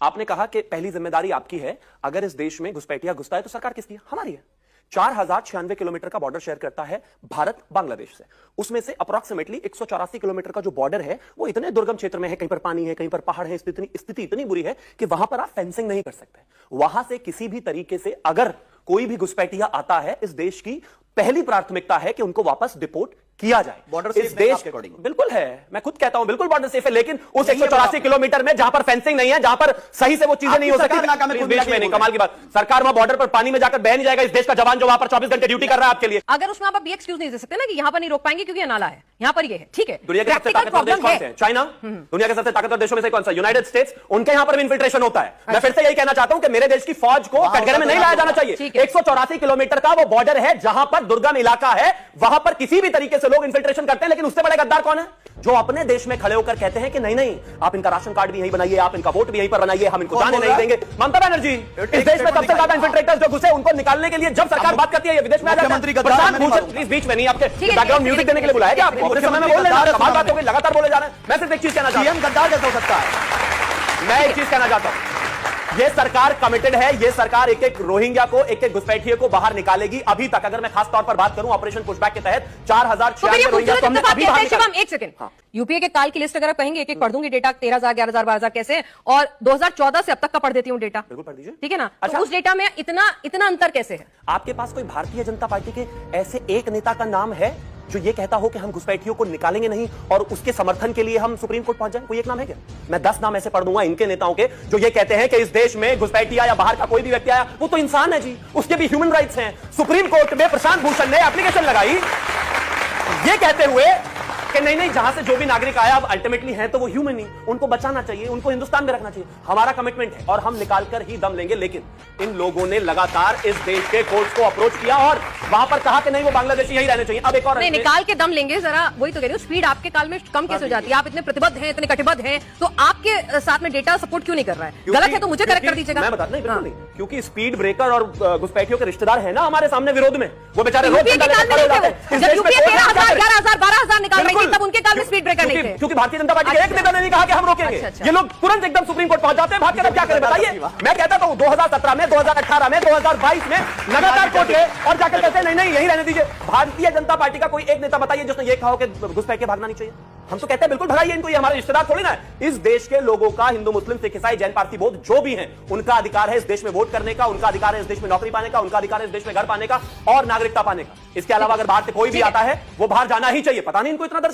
आपने कहा कि पहली जिम्मेदारी आपकी है, अगर इस देश में घुसपैठिया घुसता है तो सरकार किसकी है? हमारी है। 4096 किलोमीटर का बॉर्डर शेयर करता है भारत बांग्लादेश से। उसमें से अप्रॉक्सीमेटली 184 किलोमीटर का जो बॉर्डर है वो इतने दुर्गम क्षेत्र में है, कहीं पर पानी है, कहीं पर पहाड़ है, स्थिति इतनी बुरी है कि वहां पर आप फेंसिंग नहीं कर सकते। वहां से किसी भी तरीके से अगर कोई भी घुसपैठिया आता है, इस देश की पहली प्राथमिकता है कि उनको वापस डिपोर्ट किया जाए। बॉर्डर इस देश के अकॉर्डिंग बिल्कुल है, मैं खुद कहता हूं बिल्कुल बॉर्डर सेफ है, लेकिन उस 184 किलोमीटर में जहां पर फेंसिंग नहीं है, जहां पर सही से वो चीजें नहीं हो सकती, देश में नहीं। कमाल की बात, सरकार वहां बॉर्डर पर पानी में जाकर बह नहीं जाएगा इस देश का जवान जो वहां पर 24 घंटे ड्यूटी कर रहा है आपके लिए। अगर उसमें आप ये एक्सक्यूज नहीं दे सकते ना कि यहां पर नहीं रोक पाएंगे क्योंकि ये नाला है, यहां पर ये है, ठीक है। दुनिया के सबसे ताकतवर देश कौन से हैं? चाइना। दुनिया के सबसे ताकतवर देशों में से कौन सा? United states. उनके यहां पर भी इन्फिल्ट्रेशन होता है। मैं फिर से यही कहना चाहता हूं कि मेरे देश की फौज को कटघरे में नहीं लाया जाना चाहिए। 184 किलोमीटर का वो बॉर्डर है जहां पर दुर्गम इलाका है, वहां पर किसी भी तरीके से लोग इन्फिल्ट्रेशन करते हैं, लेकिन उससे बड़े गद्दार कौन है? जो अपने देश में खड़े होकर कहते हैं कि नहीं नहीं, आप इनका राशन कार्ड भी यहीं बनाइए, आप इनका वोट भी यहीं पर बनाइए, हम इनको जाने नहीं देंगे। ममता बनर्जी। इस देश में सबसे ज्यादा इन्फिल्ट्रेटर्स जो घुसे उनको निकालने के लिए जब सरकार बात करती है, ये विदेश में आ जाता है। प्रशांत भूषण प्लीज बीच में नहीं, आपके बैकग्राउंड म्यूजिक देने के लिए बुलाया क्या आपको? समय में बोल रहे हैं, कमाल बात हो गई, लगातार बोले जा रहे हैं। मैं सिर्फ एक चीज कहना चाहता हूं, गद्दार कैसे हो सकता है? मैं एक चीज कहना चाहता हूं, ये सरकार कमिटेड है, ये सरकार एक एक रोहिंग्या को, एक एक घुसपैठिए को बाहर निकालेगी। अभी तक अगर मैं खास तौर पर बात करूं ऑपरेशन पुशबैक के तहत 4096 रोहिंग्या को हमने अभी बाहर निकाला। एक सेकंड, यूपीए के काल की लिस्ट अगर आप कहेंगे एक एक पढ़ दूंगी डेटा, 13,000 11,000 12,000 कैसे, और 2014 से अब तक का पढ़ देती हूं डेटा। बिल्कुल पढ़ दीजिए, ठीक है ना? अच्छा, तो उस डेटा में इतना अंतर कैसे है? आपके पास कोई भारतीय जनता पार्टी के ऐसे एक नेता का नाम है जो ये कहता हो कि हम घुसपैठियों को निकालेंगे नहीं और उसके समर्थन के लिए हम सुप्रीम कोर्ट पहुंच जाएं? कोई एक नाम है क्या? मैं 10 नाम ऐसे पढ़ दूंगा इनके नेताओं के जो ये कहते हैं कि इस देश में घुसपैठिया या बाहर का कोई भी व्यक्ति आया वो तो इंसान है जी, उसके भी ह्यूमन राइट्स हैं। सुप्रीम कोर्ट में प्रशांत भूषण ने एप्लीकेशन लगाई ये कहते हुए कि नहीं नहीं, जहां से जो भी नागरिक आया अब अल्टीमेटली है तो वो ह्यूमन ही, उनको बचाना चाहिए, उनको हिंदुस्तान में रखना चाहिए। हमारा कमिटमेंट है और हम निकाल कर ही दम लेंगे। लेकिन इन लोगों ने लगातार इस देश के कोर्ट्स को अप्रोच किया और वहां पर कहा कि नहीं वो बांग्लादेशी यही रहने चाहिए। अब एक और नहीं, निकाल के दम लेंगे, जरा वही तो कह रही हूँ, स्पीड आपके काल में कम कैसे हो जाती है? आप इतने प्रतिबद्ध हैं, इतने कटिबद्ध हैं, तो आपके साथ में डेटा सपोर्ट क्यों नहीं कर रहा है? गलत है तो मुझे करेक्ट कर दीजिएगा। मैं बता नहीं, बिल्कुल नहीं, क्योंकि स्पीड ब्रेकर और घुसपैठियों के रिश्तेदार है ना हमारे सामने विरोध में, वो बेचारे रोज यूपीए 13,000 11,000 12,000 निकाल रही थी तब उनके काल में स्पीड ब्रेकर नहीं थे। क्योंकि भारतीय जनता पार्टी के एक नेता ने नहीं कहा कि हम रोकेंगे। ये लोग तुरंत एकदम सुप्रीम कोर्ट पहुंच जाते हैं, भाग के क्या करें बताइए? मैं कहता हूं 2017 में, 2018 में, 2022 में लगातार कोर्ट गए और जाकर कहते हैं नहीं नहीं यही रहने दीजिए। भारतीय जनता पार्टी का कोई एक नेता बताइए जिसने ये कहा हो कि घुसपैठिए भागना नहीं चाहिए? हम तो कहते हैं बिल्कुल भगाइए इनको, ये हमारे रिश्तेदार थोड़ी ना है। इस देश के लोगों का, हिंदू मुस्लिम सिख ईसाई जैन पारसी बौद्ध जो भी हैं, उनका अधिकार है इस देश में वोट करने का, उनका अधिकार है इस देश में नौकरी पाने का, उनका अधिकार है इस देश में घर पाने का और नागरिकता पाने का। इसके अलावा अगर बाहर से कोई भी आता है वो बाहर जाना ही चाहिए। पता नहीं इनको इतना दर्द।